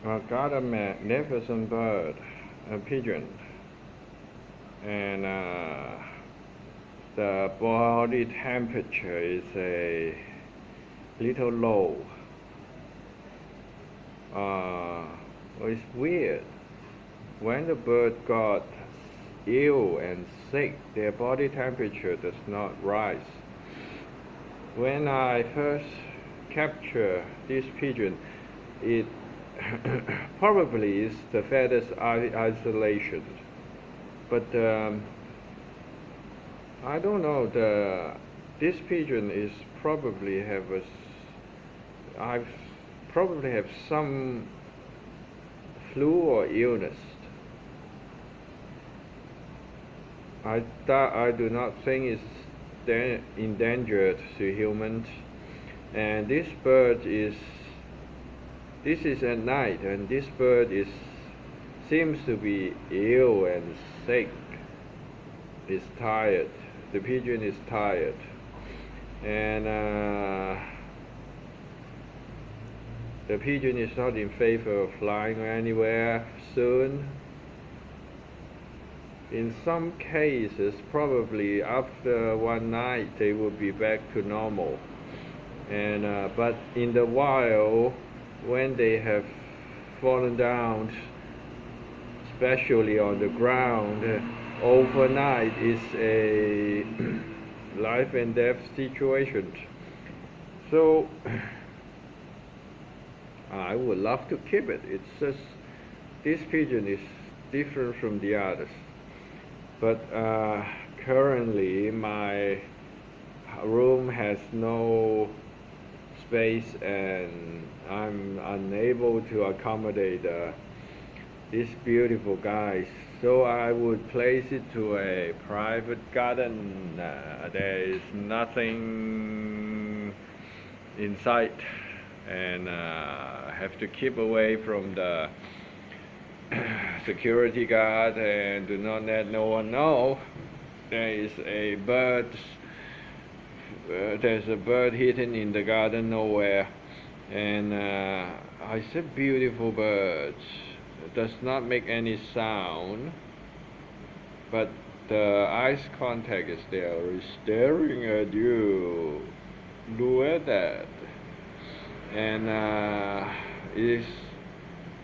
I got a magnificent bird, a pigeon, and the body temperature is a little low. It's weird. When the bird got ill and sick, their body temperature does not rise. When I first captured this pigeon, it probably is the feathers isolation, but I don't know. This pigeon is probably I've probably have some flu or illness. I do not think it's endangered to humans. And this is at night, and this bird seems to be ill and sick. Is tired. The pigeon is tired, and the pigeon is not in favor of flying anywhere soon. In some cases, probably after one night, they will be back to normal. And but in the wild, when they have fallen down, especially on the ground, overnight is a life and death situation. So I would love to keep it. It's just this pigeon is different from the others. But currently my room has no space, and I'm unable to accommodate these beautiful guys. So I would place it to a private garden. There is nothing in sight, and have to keep away from the security guard and do not let no one know there's a bird hidden in the garden nowhere. And I said beautiful birds. It does not make any sound, but the eyes contact is there, is staring at you. Look at that. And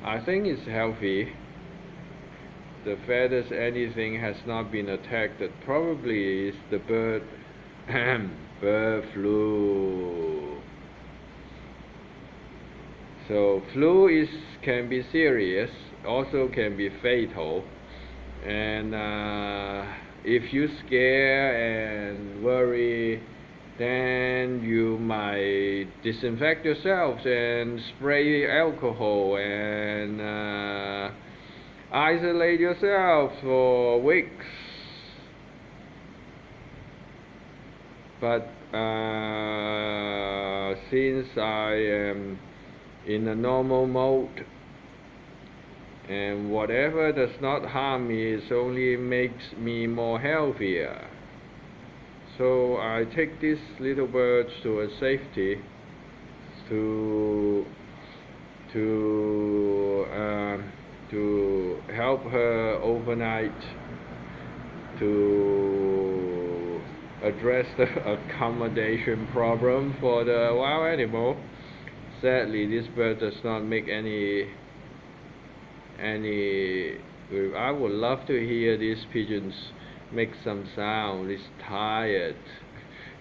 I think it's healthy. The feathers, anything has not been attacked. That probably is the bird flu. So flu can be serious, also can be fatal. And if you scare and worry, then you might disinfect yourselves and spray alcohol and isolate yourself for weeks. But since I am in a normal mode, and whatever does not harm me, it only makes me more healthier. So I take these little birds to a safety to help her overnight, to address the accommodation problem for the wild animal. Sadly, this bird does not make any. I would love to hear these pigeons make some sound. It's tired.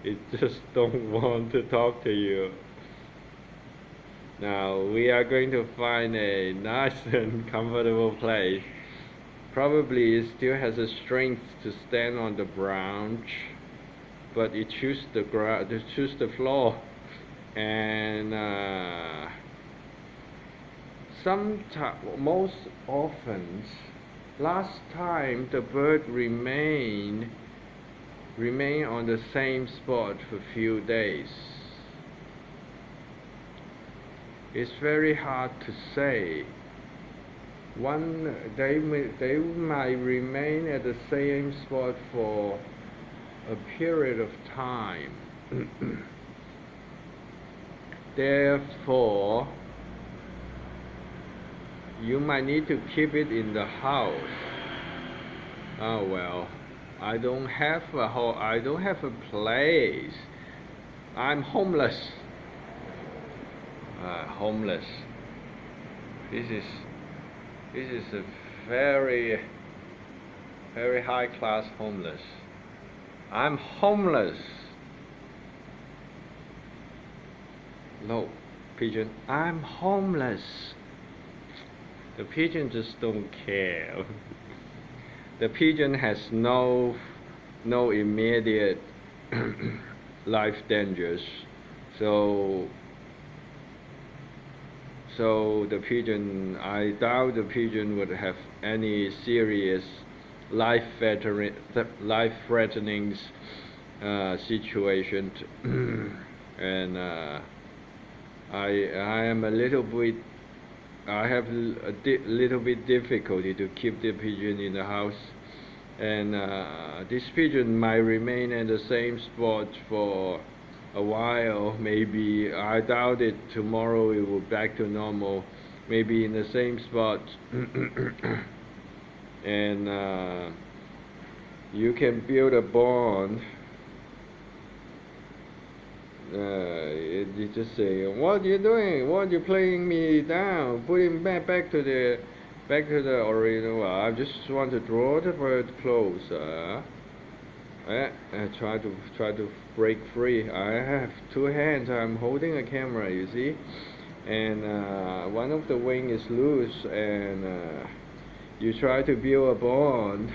It just don't want to talk to you. Now we are going to find a nice and comfortable place. Probably it still has the strength to stand on the branch, but it chooses the floor. And most often, last time the bird remain on the same spot for a few days. It's very hard to say. They might remain at the same spot for a period of time. Therefore, you might need to keep it in the house. Oh well, I don't have a place. I'm homeless. Homeless. This is a very very high class homeless. I'm homeless. No, pigeon. I'm homeless. The pigeon just don't care. The pigeon has no immediate life dangers, so the pigeon, I doubt the pigeon would have any serious life-threatening situation. And I am a little bit. I have a little bit difficulty to keep the pigeon in the house, and this pigeon might remain in the same spot for a while. Maybe, I doubt it, tomorrow it will back to normal, maybe in the same spot. And you can build a bond. You just say, what are you doing? What are you playing me down? Put him back to the original. I just want to draw the bird closer. Try to break free. I have two hands. I'm holding a camera, you see, and one of the wing is loose, and you try to build a bond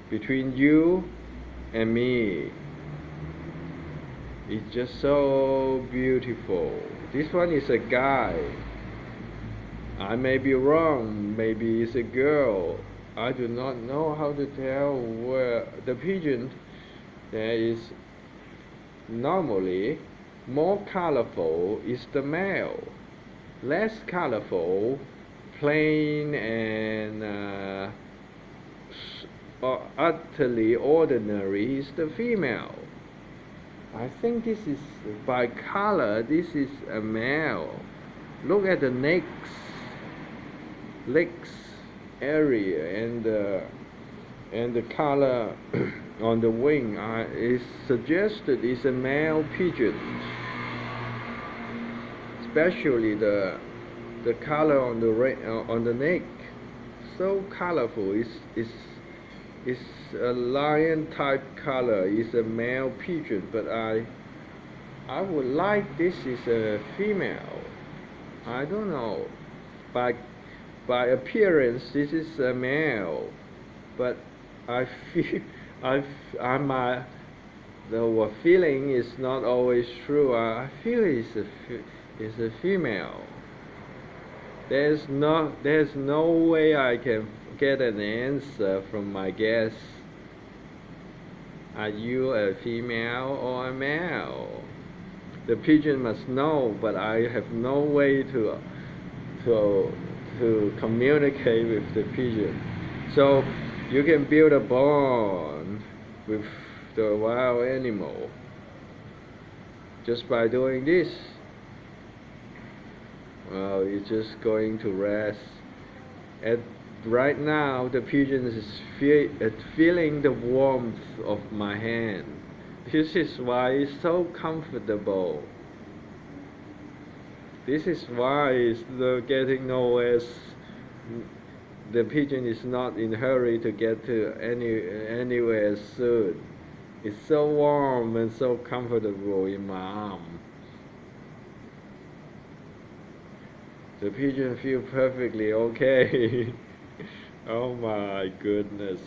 between you and me. It's just so beautiful. This one is a guy. I may be wrong. Maybe it's a girl. I do not know how to tell where the pigeon. There is normally more colorful is the male. Less colorful, plain and utterly ordinary is the female. I think this is, by color, this is a male. Look at the legs area and the color on the wing is suggested is a male pigeon. Especially the color on the neck, so colorful. It's a lion type color. It's a male pigeon, but I would like this is a female. I don't know. By appearance, this is a male, but I feel the feeling is not always true. I feel it's a female. There's no way I can get an answer from my guess. Are you a female or a male? The pigeon must know, but I have no way to communicate with the pigeon. So you can build a bond with the wild animal just by doing this. Well, you're just going to rest. Right now, the pigeon is feeling the warmth of my hand. This is why it's so comfortable. This is why it's getting nowhere. The pigeon is not in a hurry to get to anywhere soon. It's so warm and so comfortable in my arm. The pigeon feels perfectly okay. Oh my goodness.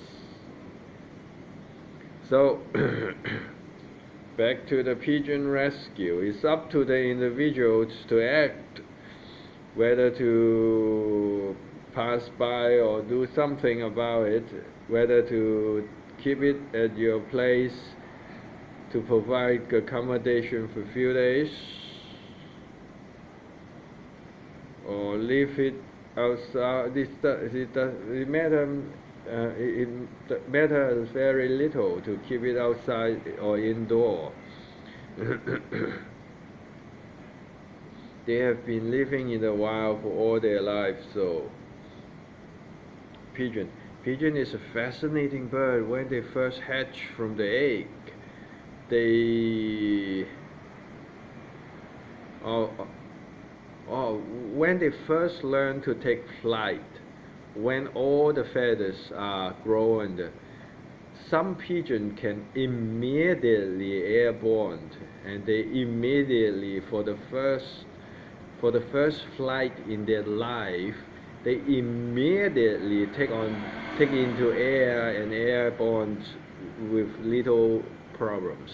So back to the pigeon rescue. It's up to the individuals to act, whether to pass by or do something about it, whether to keep it at your place to provide accommodation for a few days, or leave it outside. It matters very little to keep it outside or indoor. They have been living in the wild for all their lives. So pigeon. Pigeon is a fascinating bird. When they first hatch from the egg, they oh, when they first learn to take flight, when all the feathers are grown, some pigeons can immediately airborne, and they immediately for the first flight in their life, they immediately take into air and airborne with little problems.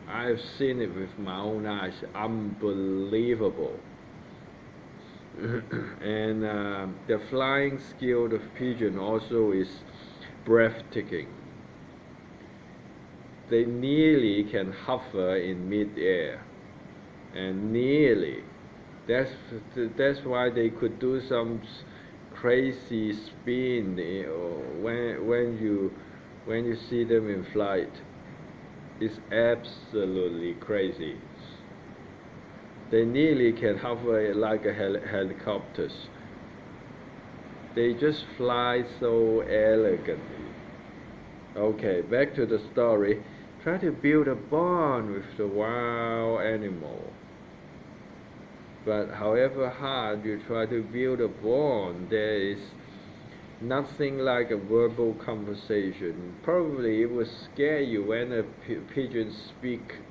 I've seen it with my own eyes. Unbelievable. And the flying skill of pigeon also is breathtaking. They nearly can hover in mid-air, and nearly. That's why they could do some crazy spin when you see them in flight. It's absolutely crazy. They nearly can hover like a helicopters. They just fly so elegantly. Okay, back to the story. Try to build a bond with the wild animal. But however hard you try to build a bond, there is nothing like a verbal conversation. Probably it will scare you when a pigeon speak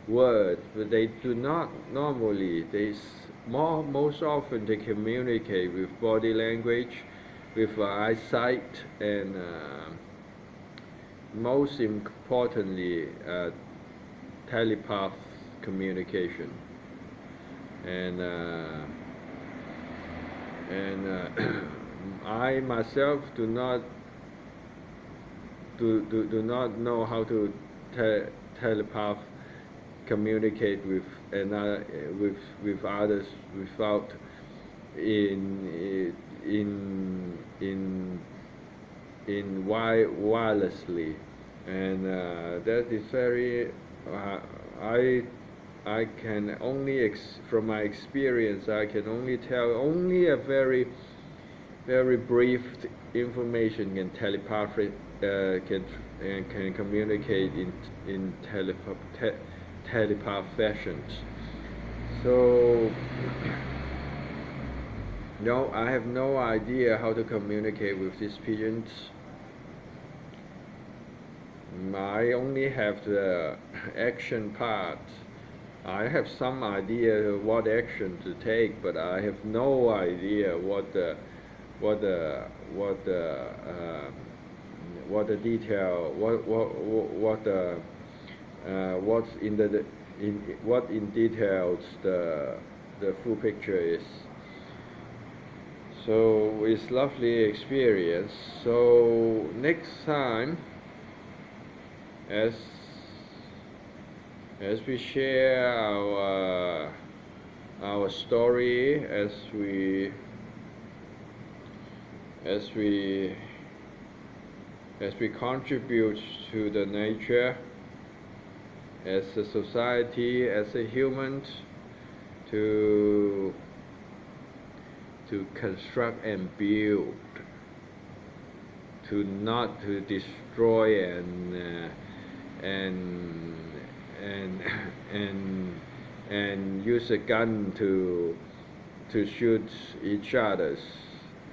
words, but they do not normally. Most often they communicate with body language, with eyesight, and most importantly, telepath communication. And I myself do not know how to telepath communicate with another with others without in wirelessly, and that is very I can only from my experience I can only tell only a very brief information can can communicate in telepath fashions. So no, I have no idea how to communicate with these pigeons. I only have the action part. I have some idea of what action to take, but I have no idea what the detail, what's in what in details the full picture is. So it's lovely experience. So next time, as we share our story, as we contribute to the nature, as a society, as a human, to construct and build, to not to destroy and use a gun to shoot each others,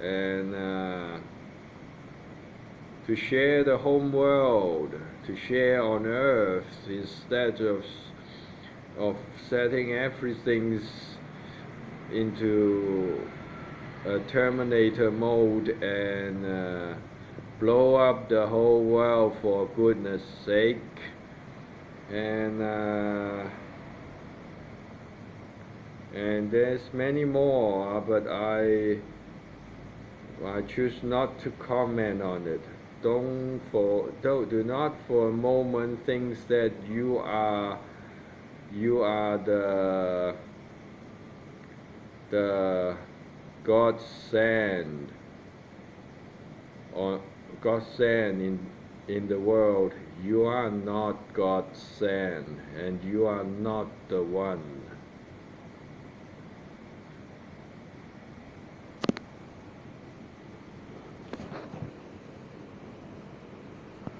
and to share the home world, to share on earth, instead of setting everything into a Terminator mode and blow up the whole world for goodness sake. And there's many more, but I choose not to comment on it. Do not for a moment think that you are the God sent or God sent in the world. You are not God sent, and you are not the one.